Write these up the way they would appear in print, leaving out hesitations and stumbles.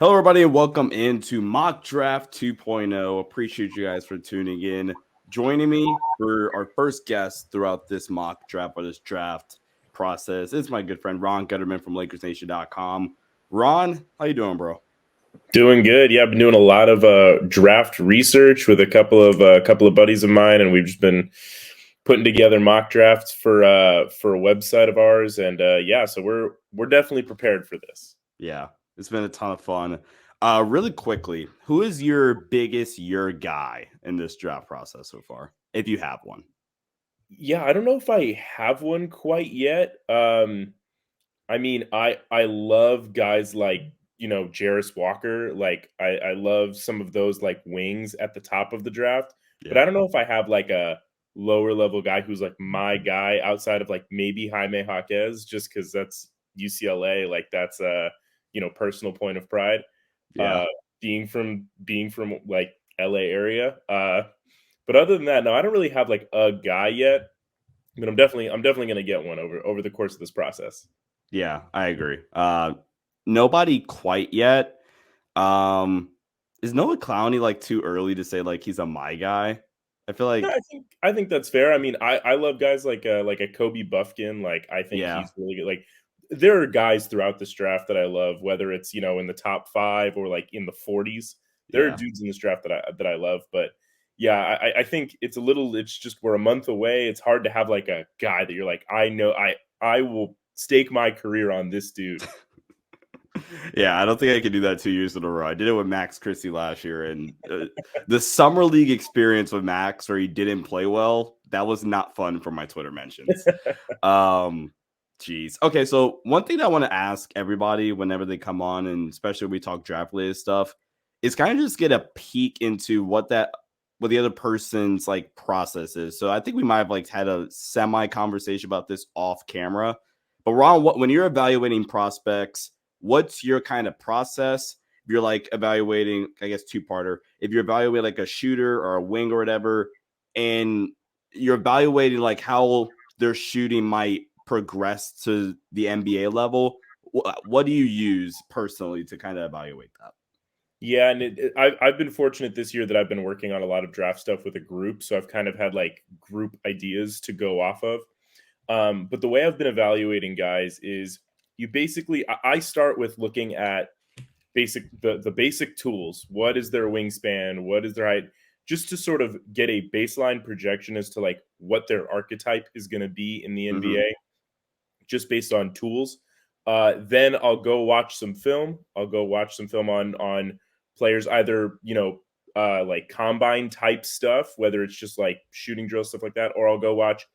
Hello, everybody, and welcome into Mock Draft 2.0. Appreciate you guys for tuning in. Joining me for our first guest throughout this mock draft or this draft process is my good friend Ron Gutterman from LakersNation.com. Ron, how you doing, bro? Doing good. Yeah, I've been doing a lot of draft research with a couple of buddies of mine, and we've just been putting together mock drafts for a website of ours. And yeah, so we're definitely prepared for this. Yeah, it's been a ton of fun. Really quickly, who is your guy in this draft process so far, if you have one? Yeah, I don't know if I have one quite yet. I mean, I love guys like Jarris Walker. Like I love some of those like wings at the top of the draft, but Yeah. I don't know if I have like a lower level guy who's like my guy outside of like maybe Jaime Jaquez, just because that's UCLA. Like that's a personal point of pride. Yeah. Uh, being from like LA area. But other than that, no, I don't really have like a guy yet. But I'm definitely gonna get one over the course of this process. Yeah, I agree. Nobody quite yet. Um, is Noah Clowney like too early to say like he's a my guy? I feel No, like I think that's fair. I mean, I love guys like a Kobe Buffkin. Like I think yeah, he's really good. Like there are guys throughout this draft that I love, whether it's in the top 5 or like in the 40s. There are yeah, dudes in this draft that I love, but yeah, I think it's a little. It's just we're a month away. It's hard to have like a guy that you're like I know I will stake my career on this dude. yeah. I don't think I could do that 2 years in a row. I did it with Max Christie last year, and the summer league experience with Max, where he didn't play well, that was not fun for my Twitter mentions. Um, Jeez. Okay, so one thing that I want to ask everybody whenever they come on, and especially when we talk draft related stuff, is kind of just get a peek into what the other person's like process is. So I think we might have like had a semi conversation about this off camera. But Ron, when you're evaluating prospects, what's your kind of process? If you're like evaluating, I guess two-parter. If you're evaluating like a shooter or a wing or whatever, and you're evaluating like how their shooting might progress to the NBA level, what do you use personally to kind of evaluate that? Yeah, and I've been fortunate this year that I've been working on a lot of draft stuff with a group, so I've kind of had like group ideas to go off of. But the way I've been evaluating guys is you basically I start with looking at the basic tools. What is their wingspan? What is their height? Just to sort of get a baseline projection as to like what their archetype is going to be in the Mm-hmm. NBA, just based on tools. Then I'll go watch some film. I'll go watch some film on players, either like combine type stuff, whether it's just like shooting drill stuff like that, or I'll go watch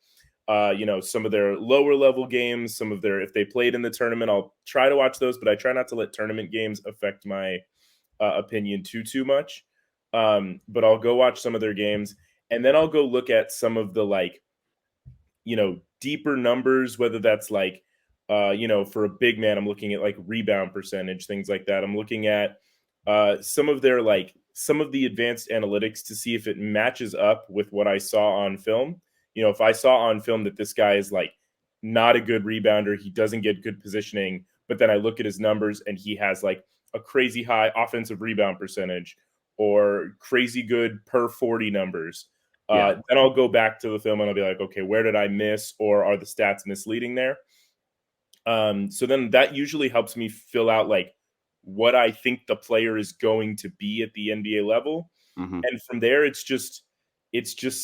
some of their lower level games, some of their, if they played in the tournament, I'll try to watch those, but I try not to let tournament games affect my opinion too much. But I'll go watch some of their games, and then I'll go look at some of the like deeper numbers, whether that's like for a big man, I'm looking at like rebound percentage, things like that. I'm looking at some of their like some of the advanced analytics to see if it matches up with what I saw on film. If I saw on film that this guy is like not a good rebounder, he doesn't get good positioning, but then I look at his numbers and he has like a crazy high offensive rebound percentage or crazy good per 40 numbers. Yeah. Then I'll go back to the film and I'll be like, okay, where did I miss, or are the stats misleading there? So then that usually helps me fill out like what I think the player is going to be at the NBA level. Mm-hmm. And from there, it's just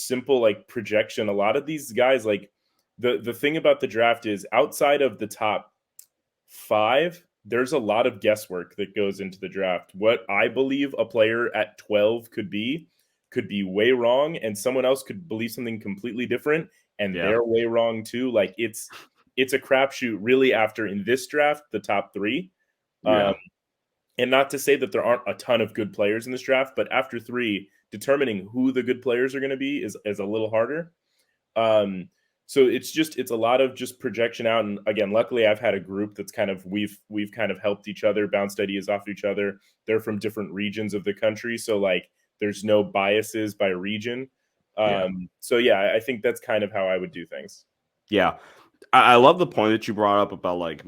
simple like projection. A lot of these guys, like the thing about the draft is outside of the top 5, there's a lot of guesswork that goes into the draft. What I believe a player at 12 could be way wrong, and someone else could believe something completely different, and Yeah. they're way wrong too. Like it's a crapshoot really after, in this draft, the top 3. Um, Yeah. and not to say that there aren't a ton of good players in this draft, but after 3, determining who the good players are going to be is a little harder. So it's a lot of just projection out. And again, luckily I've had a group that's kind of, we've kind of helped each other, bounced ideas off each other. They're from different regions of the country, so like there's no biases by region. Yeah. So yeah, I think that's kind of how I would do things. Yeah. I love the point that you brought up about like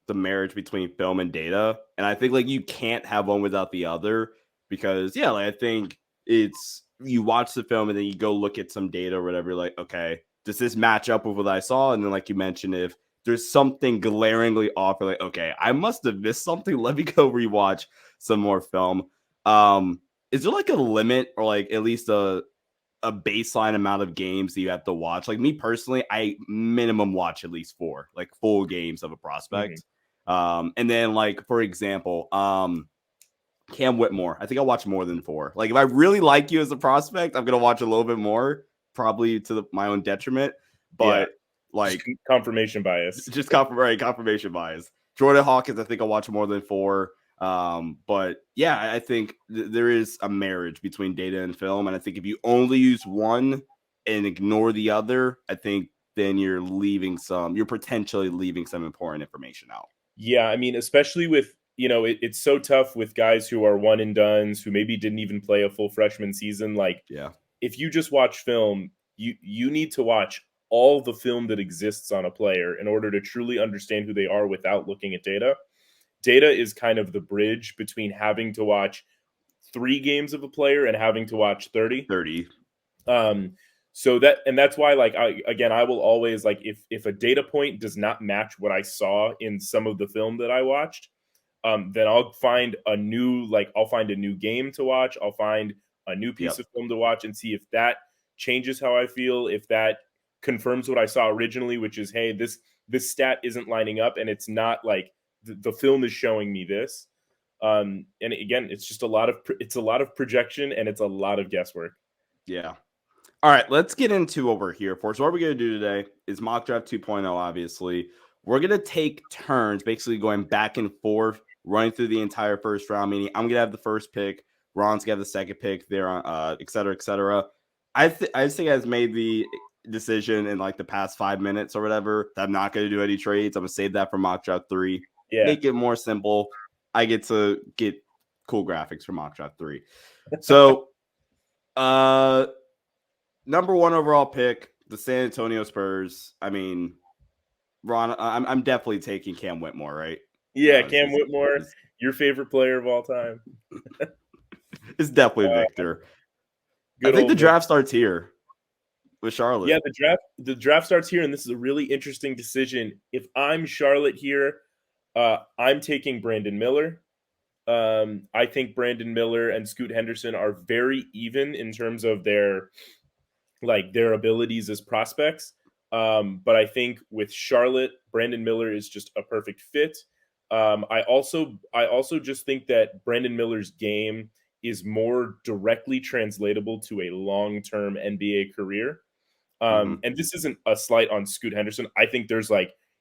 the marriage between film and data, and I think like you can't have one without the other because yeah, like I think it's you watch the film and then you go look at some data or whatever. You're like, okay, does this match up with what I saw? And then like you mentioned, if there's something glaringly off, you're like, okay, I must have missed something. Let me go rewatch some more film. Is there like a limit or like at least a baseline amount of games that you have to watch? Like me personally, I minimum watch at least 4, like full games of a Mhm. prospect. And then like for example, Cam Whitmore, I think I'll watch more than 4. Like if I really like you as a prospect, I'm gonna watch a little bit more, probably to my own detriment. Yeah, But just like confirmation bias. just confirmation bias. Jordan Hawkins, I think I'll watch more than 4. But yeah, I think there is a marriage between data and film, and I think if you only use one and ignore the other, I think then you're potentially leaving some important information out. Yeah, I mean, especially with it's so tough with guys who are one and dones who maybe didn't even play a full freshman season. Like, Yeah, if you just watch film, you need to watch all the film that exists on a player in order to truly understand who they are without looking at data. Data is kind of the bridge between having to watch 3 games of a player and having to watch 30. 30. Um, that's why, like, I will always, like, if a data point does not match what I saw in some of the film that I watched, then I'll find I'll find a new game to watch. I'll find a new piece Yep. of film to watch and see if that changes how I feel, if that confirms what I saw originally, which is, hey, this stat isn't lining up, and it's not like the film is showing me this. And again, it's just a lot of projection, and it's a lot of guesswork. Yeah. All right, let's get into what we're here for. So what we're going to do today is mock draft 2.0, obviously. We're going to take turns, basically going back and forth, running through the entire first round, meaning I'm going to have the first pick, Ron's going to have the second pick, there, et cetera, et cetera. I just think I've made the decision in like the past 5 minutes or whatever that I'm not going to do any trades. I'm going to save that for mock draft 3, Yeah. make it more simple. I get to get cool graphics for mock draft 3. So, number 1 overall pick, the San Antonio Spurs. I mean, Ron, I'm definitely taking Cam Whitmore, right? Yeah, Cam It's, Whitmore, your favorite player of all time. it's definitely Uh, Victor. I Good think the old Vic. draft starts here with Charlotte. Yeah, the draft starts here, and this is a really interesting decision. If I'm Charlotte here, I'm taking Brandon Miller. I think Brandon Miller and Scoot Henderson are very even in terms of their abilities as prospects. But I think with Charlotte, Brandon Miller is just a perfect fit. I also just think that Brandon Miller's game is more directly translatable to a long-term NBA career. Mm-hmm. And this isn't a slight on Scoot Henderson. I think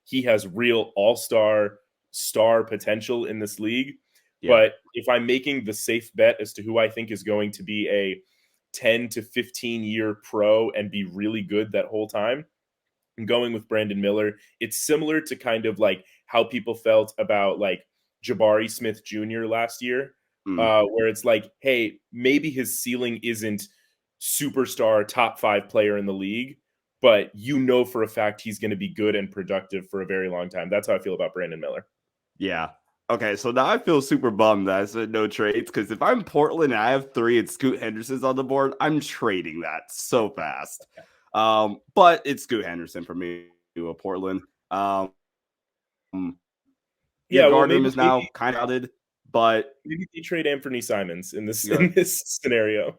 he has real star potential in this league. Yeah. But if I'm making the safe bet as to who I think is going to be a 10 to 15 year pro and be really good that whole time, I'm going with Brandon Miller. It's similar to kind of like how people felt about like Jabari Smith Jr. last year, Mm. where it's like, hey, maybe his ceiling isn't superstar top 5 player in the league, but for a fact he's going to be good and productive for a very long time. That's how I feel about Brandon Miller. Yeah. Okay, so now I feel super bummed that I said no trades because if I'm Portland and I have 3 and Scoot Henderson's on the board, I'm trading that so fast. But it's Scoot Henderson for me to Portland. Your Yeah, well, guard room is now kind of outed, but maybe they trade Anthony Simons in this you in this scenario.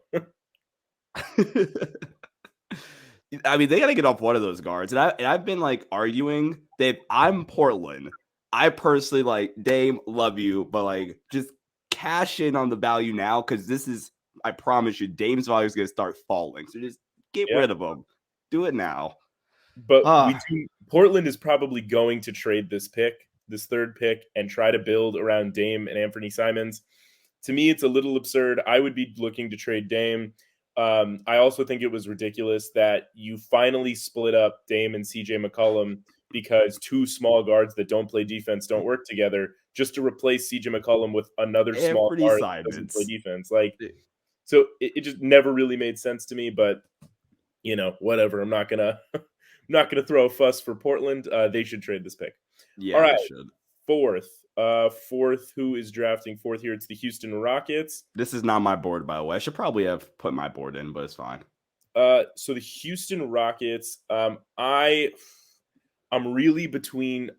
I mean, they got to get off one of those guards. And I've been like arguing that if I'm Portland, I personally like Dame, love you, but like just cash in on the value now because I promise you, Dame's value is going to start falling. So just get Yeah. rid of him. Do it now. But Ah, Portland is probably going to trade this third pick, and try to build around Dame and Anthony Simons. To me, it's a little absurd. I would be looking to trade Dame. I also think it was ridiculous that you finally split up Dame and CJ McCollum because 2 small guards that don't play defense don't work together, just to replace CJ McCollum with another small Anthony guard that doesn't play Simons. defense. Like, so it just never really made sense to me, but whatever. I'm not gonna throw a fuss for Portland. They should trade this pick. All Yeah, right. they should. fourth. Fourth, who is drafting fourth here? It's the Houston Rockets. This is not my board, by the way. I should probably have put my board in, but it's fine. So the Houston Rockets, I'm really between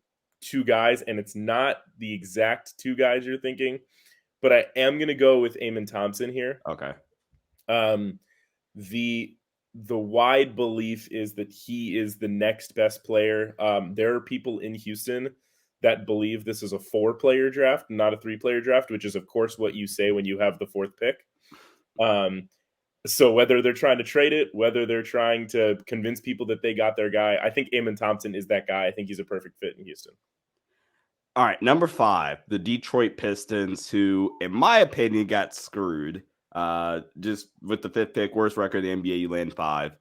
two guys, and it's not the exact two guys you're thinking, but I am going to go with Amen Thompson here. Okay. Um, the wide belief is that he is the next best player. There are people in Houston that believe this is a 4-player draft, not a 3-player draft, which is of course what you say when you have the 4th pick. So whether they're trying to trade it, whether they're trying to convince people that they got their guy, I think Amen Thompson is that guy. I think he's a perfect fit in Houston. All right, number 5, the Detroit Pistons, who, in my opinion, got screwed. Just with the 5th pick, worst record in the NBA, you land 5.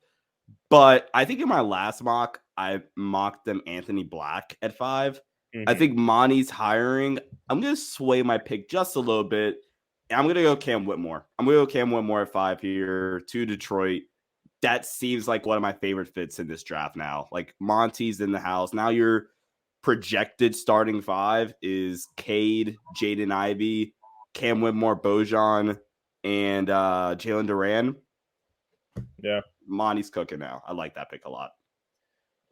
But I think in my last mock, I mocked them Anthony Black at 5. Mm-hmm. I think Monty's hiring. I'm going to sway my pick just a little bit. I'm going to go Cam Whitmore. I'm going to go Cam Whitmore at 5 here to Detroit. That seems like one of my favorite fits in this draft now. Like, Monty's in the house. Now your projected starting 5 is Cade, Jaden Ivey, Cam Whitmore, Bojan, and Jalen Duran. Yeah. Monty's cooking now. I like that pick a lot.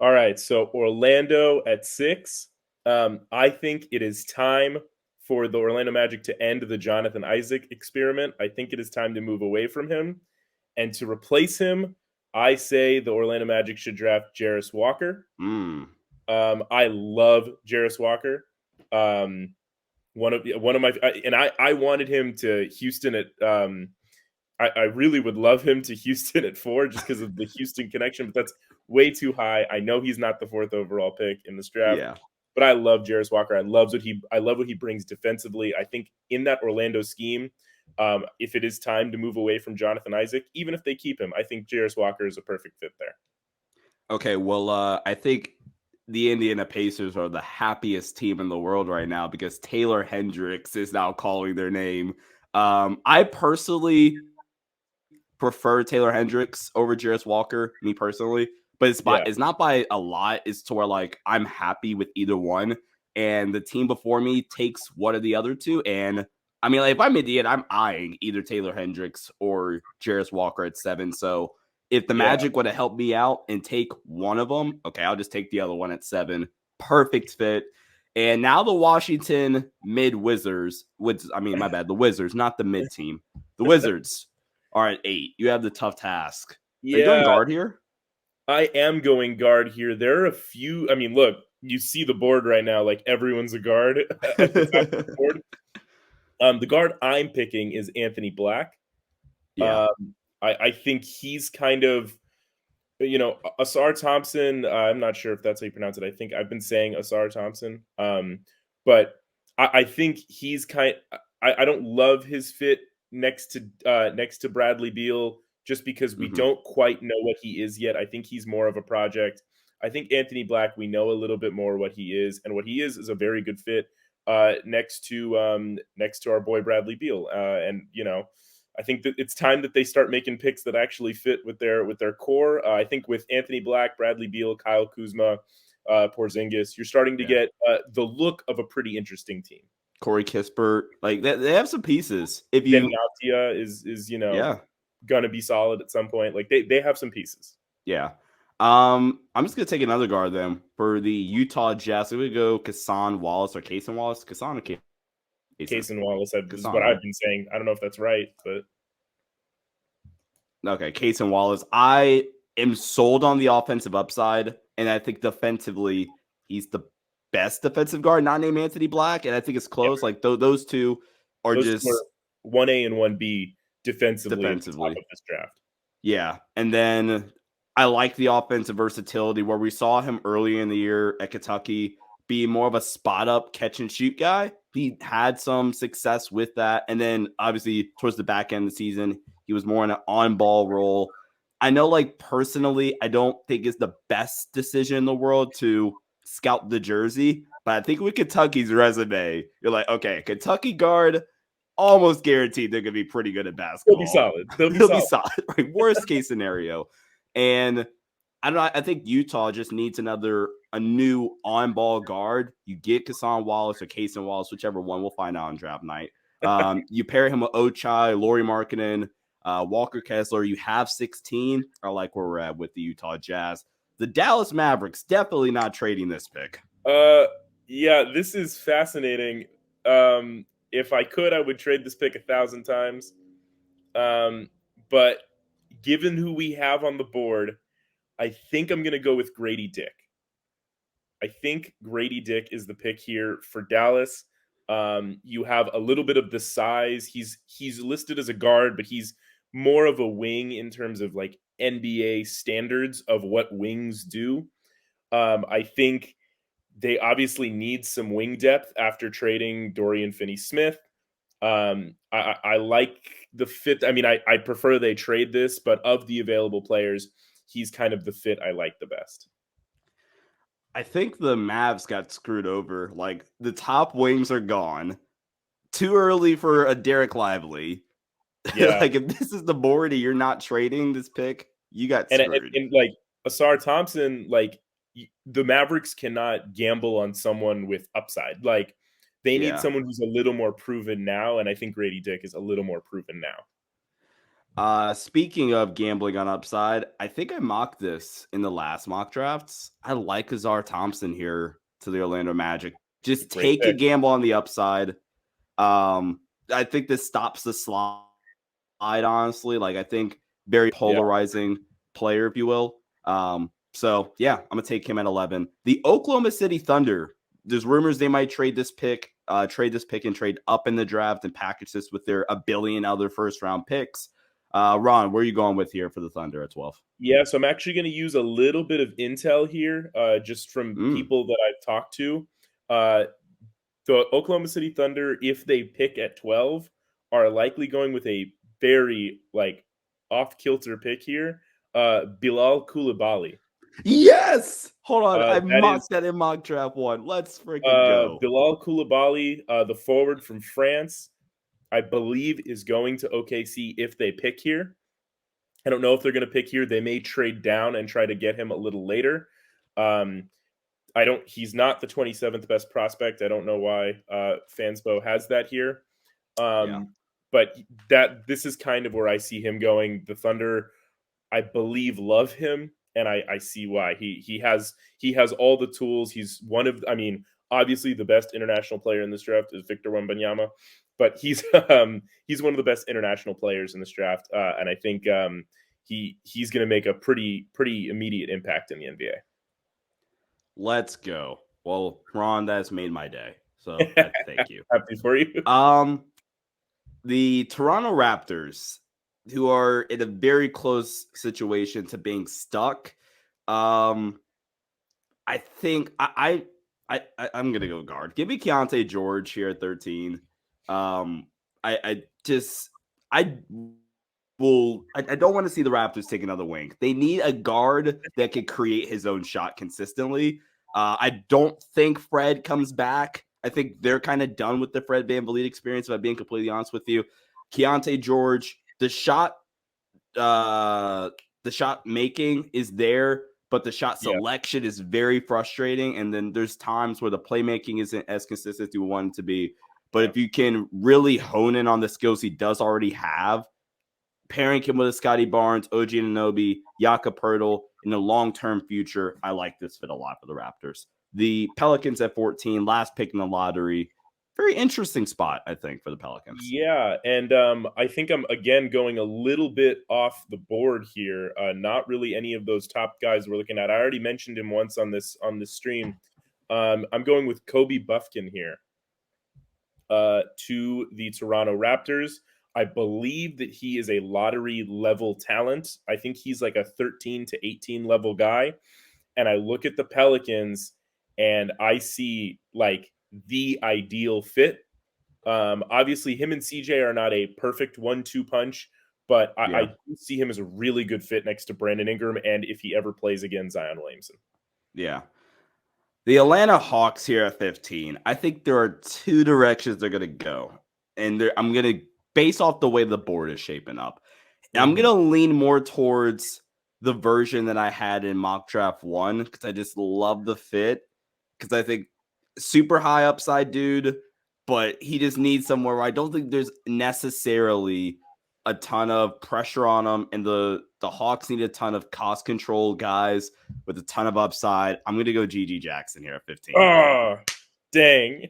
All right. So Orlando at 6. I think it is time for the Orlando Magic to end the Jonathan Isaac experiment. I think it is time to move away from him. And to replace him, I say the Orlando Magic should draft Jarris Walker. I love Jarris Walker. One of my and I wanted him to Houston at I really would love him to Houston at 4 just because of the Houston connection, but that's way too high. I know he's not the 4th overall pick in this draft. Yeah. But I love Jarris Walker. I love what he brings defensively. I think in that Orlando scheme, if it is time to move away from Jonathan Isaac, even if they keep him, I think Jarris Walker is a perfect fit there. Okay, well, I think the Indiana Pacers are the happiest team in the world right now because Taylor Hendricks is now calling their name. I personally prefer Taylor Hendricks over Jarris Walker, me personally. But it's not by a lot. It's to where, like, I'm happy with either one. And the team before me takes one of the other two. And, I mean, like, if I'm Indiana, I'm eyeing either Taylor Hendricks or Jarris Walker at 7. So if the Magic would have helped me out and take one of them, okay, I'll just take the other one at 7. Perfect fit. And now the Washington Mid-Wizards, the Wizards, not the mid team. The Wizards are at 8. You have the tough task. Yeah. Are you going guard here? I am going guard here. There are a few. I mean, look, you see the board right now. Like, everyone's a guard at the top of the board. The guard I'm picking is Anthony Black. Yeah. I think he's kind of, Asar Thompson. I'm not sure if that's how you pronounce it. I think I've been saying Asar Thompson. But I think he's I don't love his fit next to Bradley Beal, just because we don't quite know what he is yet. I think he's more of a project. I think Anthony Black, we know a little bit more what he is, and what he is a very good fit next to our boy Bradley Beal. And I think that it's time that they start making picks that actually fit with their core. I think with Anthony Black, Bradley Beal, Kyle Kuzma, Porzingis, you're starting to get the look of a pretty interesting team. Corey Kispert, like they have some pieces. If Ben Nautia is gonna be solid at some point. Like they have some pieces. Yeah. I'm just gonna take another guard then for the Utah Jazz. We go Cason Wallace or Cason Wallace. Cason or Cason Wallace. This is what I've been saying. I don't know if that's right, but okay, Cason Wallace. I am sold on the offensive upside, and I think defensively he's the best defensive guard, not named Anthony Black, and I think it's close. Like those two are just 1A and 1B defensively at the top of this draft. Yeah, and then I like the offensive versatility where we saw him early in the year at Kentucky be more of a spot up catch and shoot guy. He had some success with that, and then obviously towards the back end of the season, he was more in an on ball role. I know, like personally, I don't think it's the best decision in the world to scout the jersey, but I think with Kentucky's resume, you're like, okay, Kentucky guard, almost guaranteed they're gonna be pretty good at basketball. They'll be solid. They'll be solid. Right? Worst case scenario. And I don't know. I think Utah just needs a new on-ball guard. You get Kassan Wallace or Kason Wallace, whichever one. We'll find out on draft night. You pair him with Ochai, Lauri Markkanen, Walker Kessler. You have 16. I like where we're at with the Utah Jazz. The Dallas Mavericks definitely not trading this pick. Yeah, this is fascinating. If I could, I would trade this pick 1,000 times. But given who we have on the board, I think I'm going to go with Grady Dick. I think Grady Dick is the pick here for Dallas. You have a little bit of the size. He's listed as a guard, but he's more of a wing in terms of like NBA standards of what wings do. I think they obviously need some wing depth after trading Dorian Finney-Smith. I like the fit. I mean, I prefer they trade this, but of the available players, he's kind of the fit I like the best. I think the Mavs got screwed over. Like the top wings are gone. Too early for a Derek Lively. Yeah. Like if this is the board and you're not trading this pick, you got screwed. And like Asar Thompson, like the Mavericks cannot gamble on someone with upside. Like they need someone who's a little more proven now, and I think Grady Dick is a little more proven now. Speaking of gambling on upside, I think I mocked this in the last mock drafts. I like Azar Thompson here to the Orlando Magic. Just take a gamble on the upside. I think this stops the slide, honestly. Like I think very polarizing player, if you will. So yeah, I'm gonna take him at 11. The Oklahoma City Thunder. There's rumors they might trade this pick and trade up in the draft and package this with their $1 billion other first round picks. Ron, where are you going with here for the Thunder at 12? Yeah, so I'm actually going to use a little bit of intel here, just from people that I've talked to. The Oklahoma City Thunder, if they pick at 12, are likely going with a very like off-kilter pick here. Bilal Coulibaly. Yes! Hold on. I mocked that in mock draft 1. Let's freaking go. Bilal Coulibaly, the forward from France, I believe is going to OKC if they pick here. I don't know if they're going to pick here. They may trade down and try to get him a little later. He's not the 27th best prospect. I don't know why Fansbo has that here. But this is kind of where I see him going. The Thunder, I believe, love him, and I see why. He has all the tools. He's obviously the best international player in this draft is Victor Wembanyama, but he's one of the best international players in this draft, and I think he's going to make a pretty immediate impact in the NBA. Let's go. Well, Ron, that's made my day. So thank you. Happy for you. The Toronto Raptors, who are in a very close situation to being stuck. I think I'm gonna go guard. Give me Keontae George here at 13. I don't want to see the Raptors take another wing. They need a guard that can create his own shot consistently. I don't think Fred comes back. I think they're kind of done with the Fred VanVleet experience, if I'm being completely honest with you. Keontae George, the shot making is there, but the shot selection is very frustrating. And then there's times where the playmaking isn't as consistent as you want it to be. But if you can really hone in on the skills he does already have, pairing him with a Scotty Barnes, OG Anunoby, Jakob Poeltl in the long-term future, I like this fit a lot for the Raptors. The Pelicans at 14, last pick in the lottery. Very interesting spot, I think, for the Pelicans. Yeah, and I think I'm, again, going a little bit off the board here. Not really any of those top guys we're looking at. I already mentioned him once on this stream. I'm going with Kobe Buffkin here to the Toronto Raptors. I believe that he is a lottery level talent. I think he's like a 13 to 18 level guy. And I look at the Pelicans and I see like the ideal fit. Obviously him and CJ are not a perfect 1-2 punch, but I do see him as a really good fit next to Brandon Ingram. And if he ever plays again, Zion Williamson. Yeah. The Atlanta Hawks here at 15. I think there are two directions they're going to go. And I'm going to, based off the way the board is shaping up, I'm going to lean more towards the version that I had in mock draft 1 because I just love the fit. Because I think super high upside dude, but he just needs somewhere where I don't think there's necessarily a ton of pressure on him, and the Hawks need a ton of cost control guys with a ton of upside. I'm gonna go GG Jackson here at 15. Oh, dang.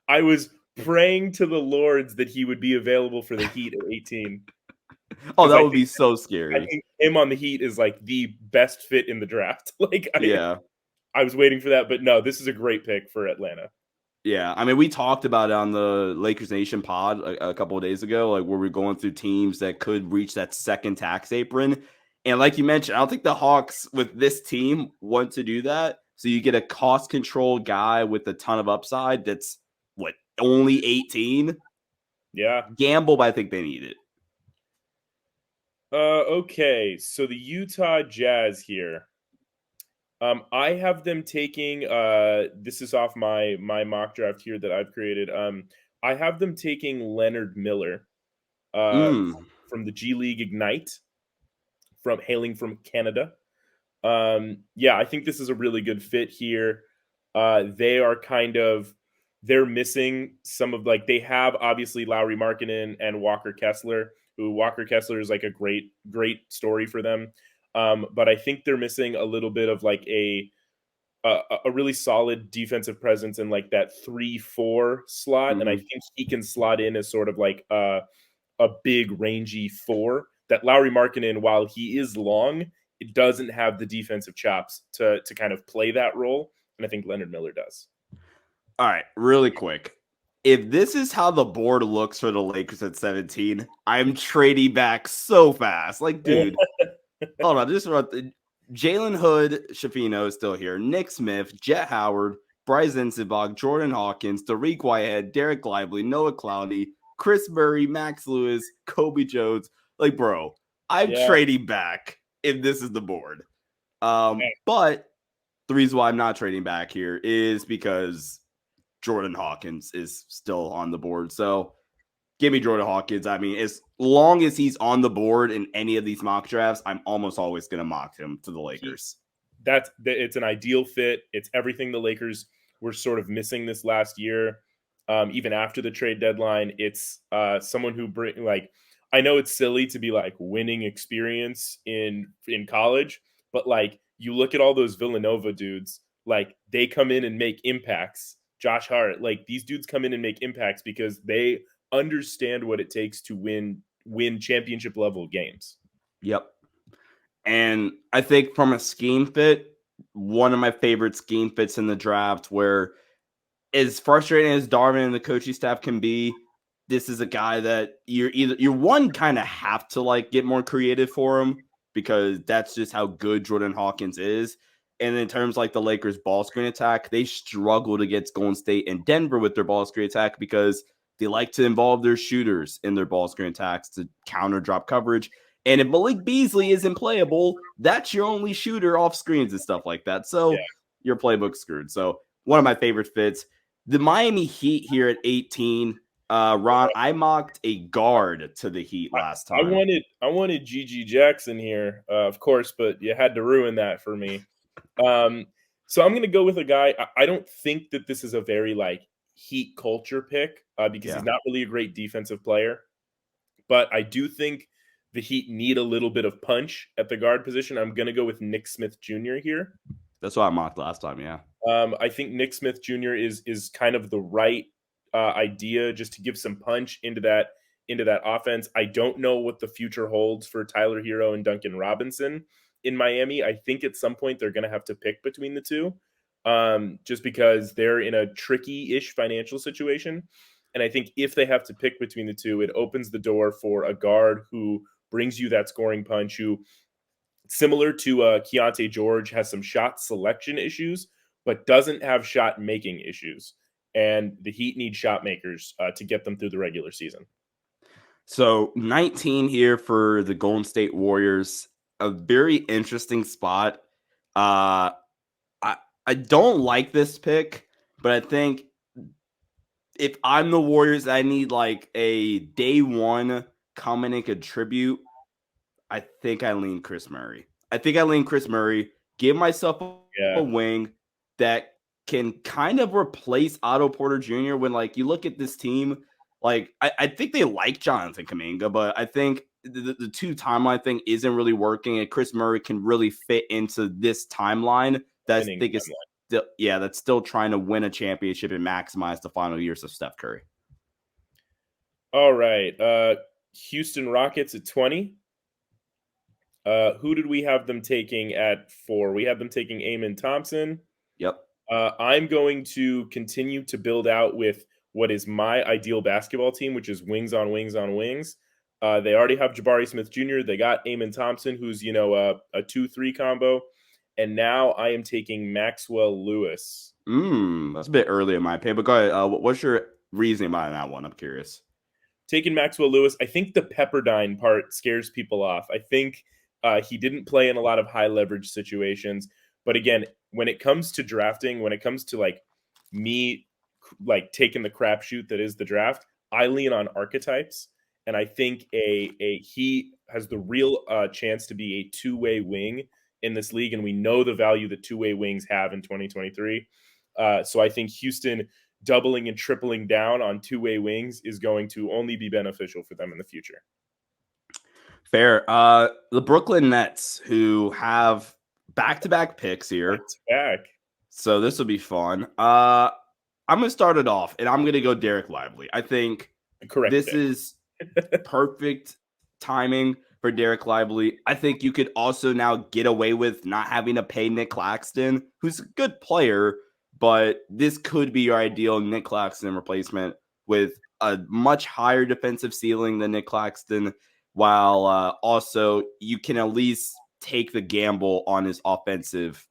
I was praying to the Lords that he would be available for the Heat at 18. Oh, Because that would be so I scary. think him on the Heat is like the best fit in the draft. Like Yeah. I was waiting for that, but no, this is a great pick for Atlanta. Yeah, I mean, we talked about it on the Lakers Nation pod a couple of days ago, like where we're going through teams that could reach that second tax apron. And like you mentioned, I don't think the Hawks with this team want to do that. So you get a cost control guy with a ton of upside that's what, only 18? Yeah. Gamble, but I think they need it. Okay, so the Utah Jazz here. I have them taking this is off my mock draft here that I've created. I have them taking Leonard Miller uh Mm. from the G League Ignite, from hailing from Canada. Yeah, I think this is a really good fit here. They are they're missing some of, like, they have obviously Lowry Markkinen and Walker Kessler, who Walker Kessler is like a great story for them. But I think they're missing a little bit of like a really solid defensive presence in like that 3-4 slot, and I Hmm. think he can slot in as sort of like a big rangy four. That Lowry Markkinen, while he is long, it doesn't have the defensive chops to kind of play that role, and I think Leonard Miller does. All right, really quick. If this is how the board looks for the Lakers at 17, I'm trading back so fast. Like, dude, hold on, just wrote Jalen Hood, Shafino is still here. Nick Smith, Jet Howard, Bryce Zenzenbach, Jordan Hawkins, Tariq Whitehead, Derek Lively, Noah Clowney, Chris Murray, Max Lewis, Kobe Jones. Like, bro, I'm Yeah, trading back if this is the board. But the reason why I'm not trading back here is because Jordan Hawkins is still on the board. So give me Jordan Hawkins. I mean, as long as he's on the board in any of these mock drafts, I'm almost always going to mock him to the he Lakers. it's an ideal fit. It's everything the Lakers were sort of missing this last year. Even after the trade deadline, it's someone who bring like, I know it's silly to be like winning experience in college, but like you look at all those Villanova dudes, like they come in and make impacts. Josh Hart, like these dudes come in and make impacts because they understand what it takes to win championship level games. Yep. And I think from a scheme fit, one of my favorite scheme fits in the draft, where as frustrating as Darvin and the coaching staff can be, this is a guy that you're one kind of have to like get more creative for him because that's just how good Jordan Hawkins is. And in terms like the Lakers ball screen attack, they struggled against Golden State and Denver with their ball screen attack because they like to involve their shooters in their ball screen attacks to counter drop coverage. And if Malik Beasley isn't playable, that's your only shooter off screens and stuff like that. Yeah. So your playbook's screwed. So one of my favorite fits. The Miami Heat here at 18. Ron, I mocked a guard to the Heat last time. I wanted GG Jackson here, of course, but you had to ruin that for me. So I'm gonna go with a guy. I don't think that this is a very like Heat culture pick because Yeah, he's not really a great defensive player. But I do think the Heat need a little bit of punch at the guard position. I'm gonna go with Nick Smith Jr. here. that's what I mocked last time. Yeah. I think Nick Smith Jr. is kind of the right idea just to give some punch into that offense. I don't know what the future holds for Tyler Hero and Duncan Robinson in Miami. I think at some point they're going to have to pick between the two, just because they're in a tricky-ish financial situation. And I think if they have to pick between the two, it opens the door for a guard who brings you that scoring punch, who, similar to Keontae George, has some shot selection issues, but doesn't have shot making issues. And the Heat need shot makers to get them through the regular season. So 19 here for the Golden State Warriors. A very interesting spot. I I don't like this pick, but I think if I'm the Warriors, I need like a day one come in and contribute. I think I lean Chris Murray. I think I lean Chris Murray. Give myself a Yeah. wing that can kind of replace Otto Porter Jr. When like you look at this team, like I think they like Jonathan Kuminga, but I think the two timeline thing isn't really working, and Chris Murray can really fit into this timeline that I Winning think is still, that's still trying to win a championship and maximize the final years of Steph Curry. All right. Houston Rockets at 20. Who did we have them taking at 4? We had them taking Amen Thompson. Yep. I'm going to continue to build out with what is my ideal basketball team, which is wings on wings on wings. They already have Jabari Smith Jr. They got Amen Thompson, who's a 2-3 combo, and now I am taking Maxwell Lewis. That's a bit early in my opinion, but go ahead. What's your reasoning behind that one? I'm curious. Taking Maxwell Lewis, I think the Pepperdine part scares people off. I think he didn't play in a lot of high leverage situations, but again, when it comes to drafting, when it comes to like me like taking the crapshoot that is the draft, I lean on archetypes, and I think he has the real chance to be a two-way wing in this league, and we know the value that two-way wings have in 2023. So I think Houston doubling and tripling down on two-way wings is going to only be beneficial for them in the future. Fair. The Brooklyn Nets, who have back-to-back picks here. Back. So this will be fun. I'm going to start it off, and I'm going to go Derek Lively. I think this is perfect timing for Derek Lively. I think you could also now get away with not having to pay Nick Claxton, who's a good player, but this could be your ideal Nick Claxton replacement with a much higher defensive ceiling than Nick Claxton, while also you can at least take the gamble on his offensive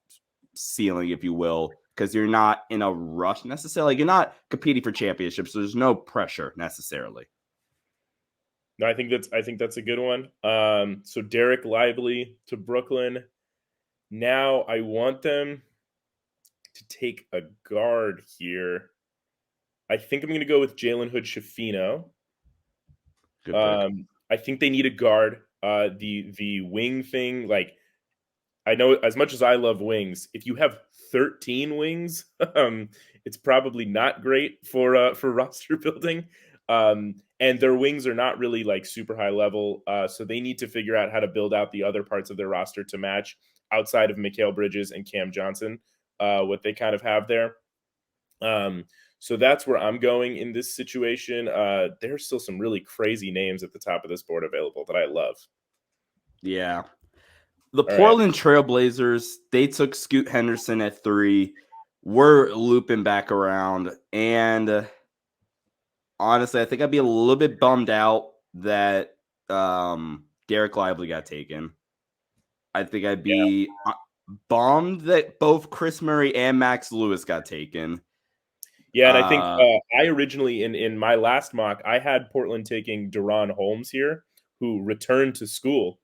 ceiling, if you will, because you're not in a rush necessarily. You're not competing for championships, so there's no pressure necessarily. No, I think that's a good one. So Derek Lively to Brooklyn. Now I want them to take a guard here. I think I'm going to go with Jalen Hood-Schifino. Good pick. I think they need a guard. The wing thing, like I know as much as I love wings, if you have 13 wings, it's probably not great for roster building. And their wings are not really like super high level, so they need to figure out how to build out the other parts of their roster to match outside of Mikal Bridges and Cam Johnson, what they kind of have there. So that's where I'm going in this situation. There's still some really crazy names at the top of this board available that I love. Yeah. The Portland Trailblazers, they took Scoot Henderson at 3. We're looping back around. And honestly, I think I'd be a little bit bummed out that Derek Lively got taken. I think I'd be bummed that both Chris Murray and Max Lewis got taken. Yeah, and I think I originally, in my last mock, I had Portland taking Deron Holmes here, who returned to school,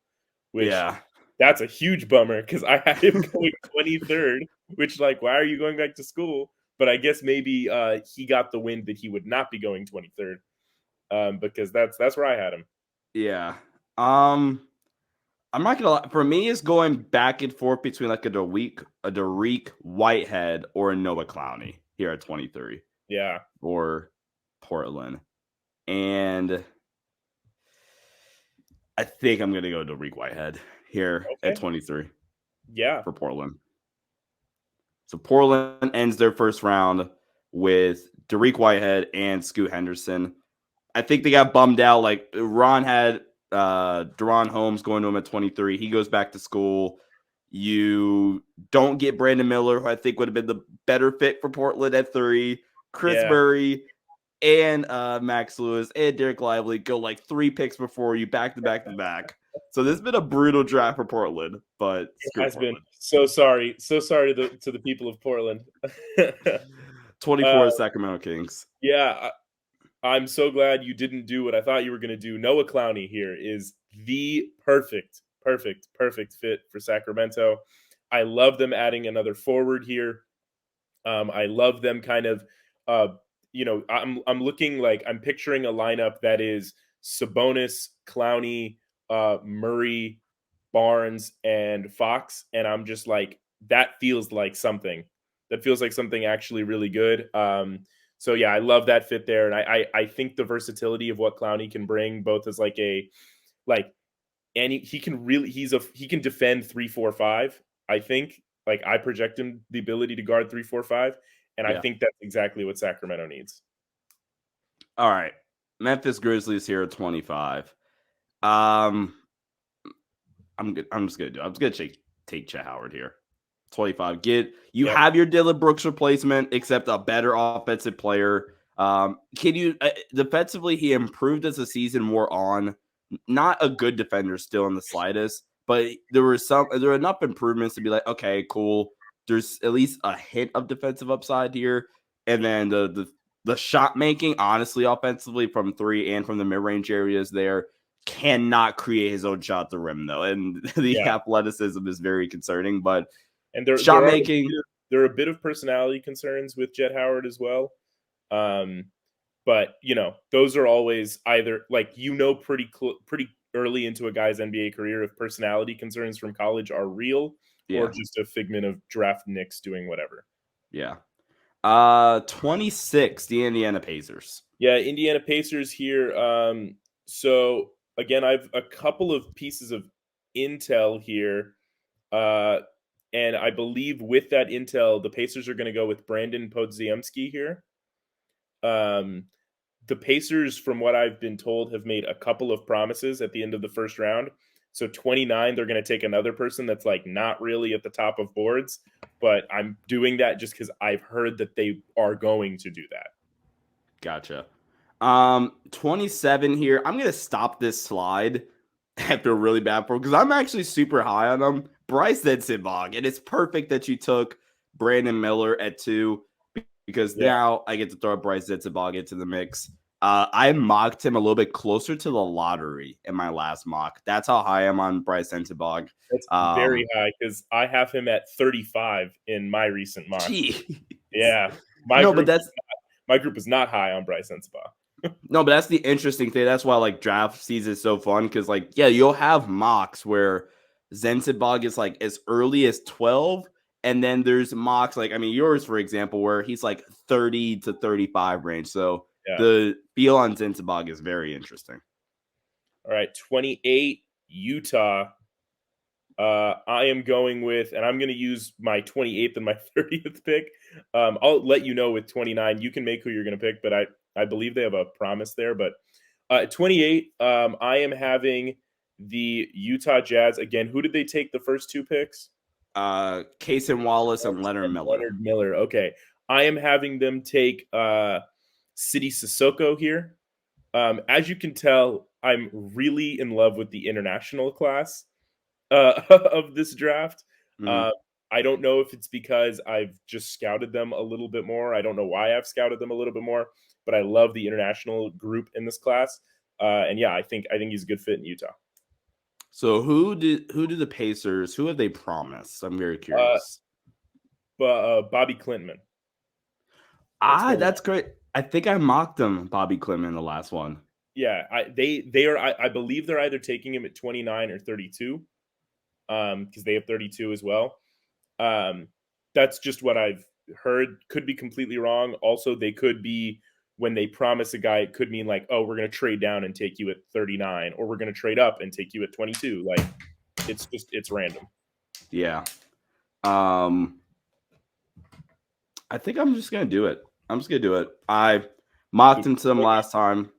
which that's a huge bummer because I had him going 23rd, which, like, why are you going back to school? But I guess maybe he got the wind that he would not be going 23rd, because that's where I had him. Yeah. I'm not gonna lie. For me, it's going back and forth between like a Dariq Whitehead or a Noah Clowney here at 23. Yeah. For Portland. And I think I'm gonna go Dariq Whitehead here at 23. Yeah. For Portland. So Portland ends their first round with Dariq Whitehead and Scoot Henderson. I think they got bummed out. Like Ron had Deron Holmes going to him at 23. He goes back to school. You don't get Brandon Miller, who I think would have been the better fit for Portland at 3. Chris Murray and Max Lewis and Derek Lively go like 3 picks before you, back to back to back. So this has been a brutal draft for Portland, but it has been. So sorry to the people of Portland. 24 Sacramento Kings. Yeah, I'm so glad you didn't do what I thought you were going to do. Noah Clowney here is the perfect fit for Sacramento. I love them adding another forward here. I love them kind of, I'm looking like I'm picturing a lineup that is Sabonis, Clowney, Murray, Barnes, and Fox, and I'm just like, that feels like something. That feels like something actually really good. So yeah, I love that fit there, and I think the versatility of what Clowney can bring, both as like a like and he can really he can defend 3-4-5. I think like I project him the ability to guard 3-4-5, and I Yeah. think that's exactly what Sacramento needs. All right. Memphis Grizzlies here at 25. Um, I'm good. I'm just gonna do. I'm just gonna take Chet Howard here. 25. You Yep. have your Dylan Brooks replacement, except a better offensive player. Can you defensively? He improved as the season wore on. Not a good defender still in the slightest, but there were enough improvements to be like, okay, cool. There's at least a hint of defensive upside here, and then the shot making, honestly, offensively from three and from the mid range areas there cannot create his own shot at the rim though, and the Yeah. athleticism is very concerning. But And there shot there are making, there are a bit of personality concerns with Jet Howard as well. Um, but those are always either like pretty early into a guy's NBA career if personality concerns from college are real or yeah, just a figment of draft nicks doing whatever. yeah. 26, the Indiana Pacers. Yeah, Indiana Pacers here. So again, I've a couple of pieces of intel here. Uh, and I believe with that intel, the Pacers are going to go with Brandon Podziemski here. Um, the Pacers, from what I've been told, have made a couple of promises at the end of the first round. So 29, they're going to take another person that's like not really at the top of boards, but I'm doing that just because I've heard that they are going to do that. Gotcha. 27 here. I'm gonna stop this slide after a really bad pro because I'm actually super high on them. Bryce Denson-Bog, and it's perfect that you took Brandon Miller at 2 because Yeah. now I get to throw Bryce Denson-Bog into the mix. I mocked him a little bit closer to the lottery in my last mock. That's how high I'm on Bryce Denson-Bog. That's very high because I have him at 35 in my recent mock. Gee. Yeah. My No, group my group is not high on Bryce Sensabaugh. No, but that's the interesting thing. That's why like draft season is so fun because like yeah, you'll have mocks where Zenzibog is like as early as 12, and then there's mocks like I mean yours for example where he's like 30 to 35 range. So Yeah. the feel on Zenzibog is very interesting. All right, 28 Utah. I am going with, and I'm going to use my 28th and my 30th pick. I'll let you know with 29. You can make who you're going to pick, but I believe they have a promise there. But 28, I am having the Utah Jazz again. Who did they take the first two picks? Kason Wallace and Leonard Miller. Leonard Miller. Okay, I am having them take City Sissoko here. As you can tell, I'm really in love with the international class of this draft. Mhm. I don't know if it's because I've just scouted them a little bit more. I don't know why I've scouted them a little bit more, but I love the international group in this class. And yeah, I think he's a good fit in Utah. So who did the Pacers? Who have they promised? I'm very Uh, curious. but Bobby Clintman. That's one. That's great. I think I mocked him, Bobby Clement, in the last one. Yeah, they are. I believe they're either taking him at 29 or 32, because they have 32 as well. Um, that's just what I've heard. Could be completely wrong. Also, they could be when they promise a guy, it could mean like, oh, we're going to trade down and take you at 39, or we're going to trade up and take you at 22. Like, it's random. Yeah. Um, I think I'm just gonna do it. I'm just gonna do it. I mocked him to him last time.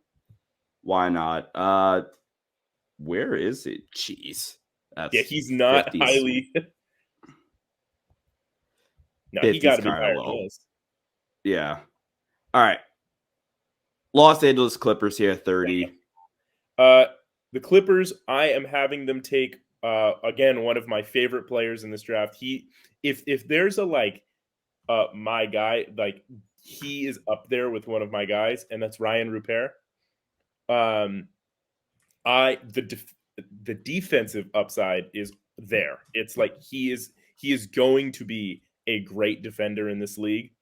Why not? Where is it? Jeez. That's Yeah, he's not 50s. highly. No, he 50s got to be kind higher of than low. this. Yeah. All right. Los Angeles Clippers here, 30. The Clippers, I am having them take again one of my favorite players in this draft. If there's a like my guy, like he is up there with one of my guys, and that's Ryan Rupert. Um, the defensive upside is there. It's like he is going to be a great defender in this league.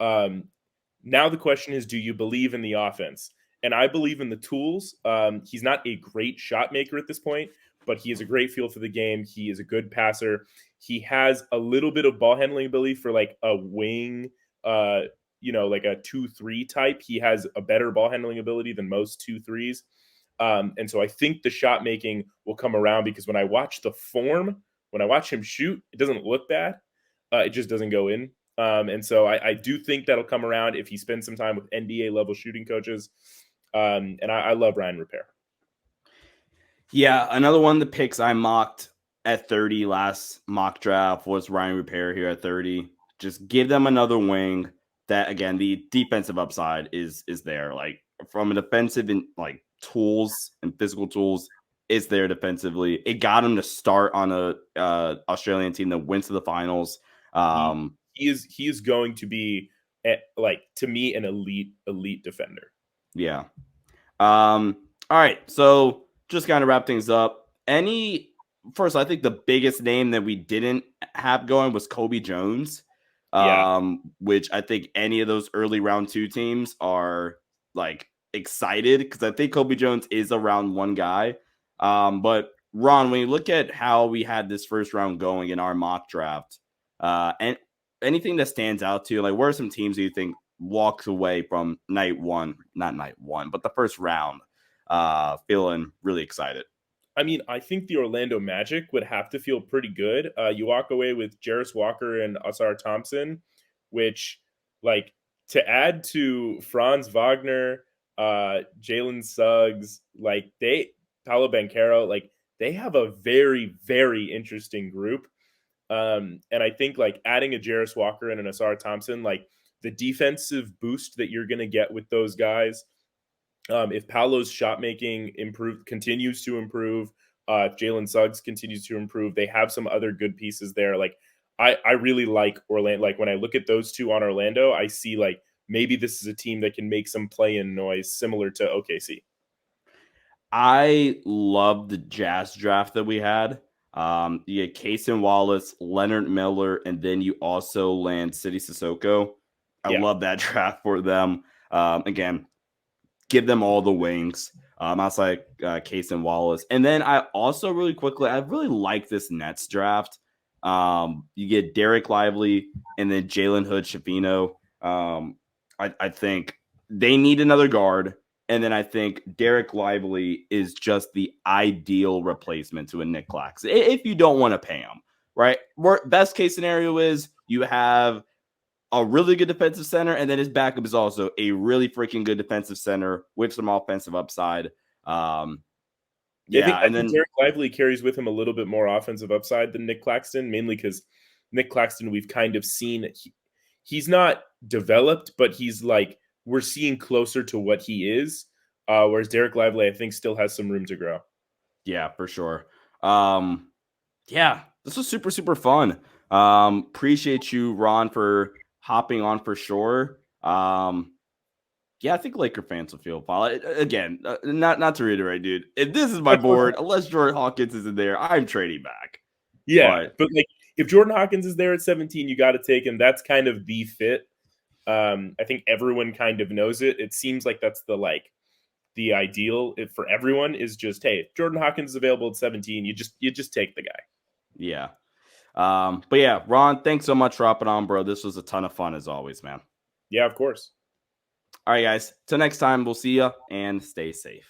Now the question is, do you believe in the offense? And I believe in the tools. He's not a great shot maker at this point, but he has a great feel for the game. He is a good passer. He has a little bit of ball handling ability for like a wing, like a 2-3 type. He has a better ball handling ability than most 2-3s. And so I think the shot making will come around because when I watch the form, when I watch him shoot, it doesn't look bad. It just doesn't go in. And so I do think that'll come around if he spends some time with NBA level shooting coaches. And I love Ryan Repair. Yeah, another one of the picks I mocked at 30 last mock draft was Ryan Repair here at 30. Just give them another wing. That again, the defensive upside is there. Like from a defensive and like tools and physical tools, is there defensively. It got him to start on a Australian team that went to the finals. He is going to be to me an elite defender. Yeah. All right. So just kind of wrap things up. First, I think the biggest name that we didn't have going was Kobe Jones. Which I think any of those early round 2 teams are like excited because I think Kobe Jones is a round 1 guy. But Ron, when you look at how we had this first round going in our mock draft, and anything that stands out to you, like where are some teams that you think walks away from not night one, but the first round, feeling really excited? I mean, I think the Orlando Magic would have to feel pretty good. You walk away with Jarris Walker and Ausar Thompson, which, like, to add to Franz Wagner, Jalen Suggs, Paolo Banchero, like, they have a very, very interesting group. And I think, like, adding a Jarris Walker and an Ausar Thompson, like, the defensive boost that you're going to get with those guys, if Paolo's shot making continues to improve, if Jalen Suggs continues to improve, they have some other good pieces there. Like I really like Orlando. Like when I look at those two on Orlando, I see like maybe this is a team that can make some play-in noise similar to OKC. I love the Jazz draft that we had. You get Cason Wallace, Leonard Miller, and then you also land City Sissoko. I love that draft for them. Again, give them all the wings outside Cason Wallace. And then I also I really like this Nets draft. You get Derek Lively and then Jalen Hood-Schifino. I think they need another guard. And then I think Derek Lively is just the ideal replacement to a Nick Claxton if you don't want to pay him, right? Best case scenario is you have a really good defensive center, and then his backup is also a really freaking good defensive center with some offensive upside. I think Derek Lively carries with him a little bit more offensive upside than Nick Claxton, mainly because Nick Claxton we've kind of seen he's not developed, but he's like we're seeing closer to what he is. Whereas Derek Lively, I think, still has some room to grow. Yeah, for sure. This was super, super fun. Appreciate you, Ron, for hopping on for sure. I think Laker fans will feel fine. Again, not to reiterate, dude. If this is my board, unless Jordan Hawkins is in there, I'm trading back. Yeah, but like if Jordan Hawkins is there at 17, you got to take him. That's kind of the fit. I think everyone kind of knows it. It seems like that's the ideal for everyone is just, hey, if Jordan Hawkins is available at 17, you just take the guy. Yeah. But yeah, Ron, thanks so much for hopping on, bro. This was a ton of fun as always, man. Yeah, of course. All right, guys. Till next time, we'll see you and stay safe.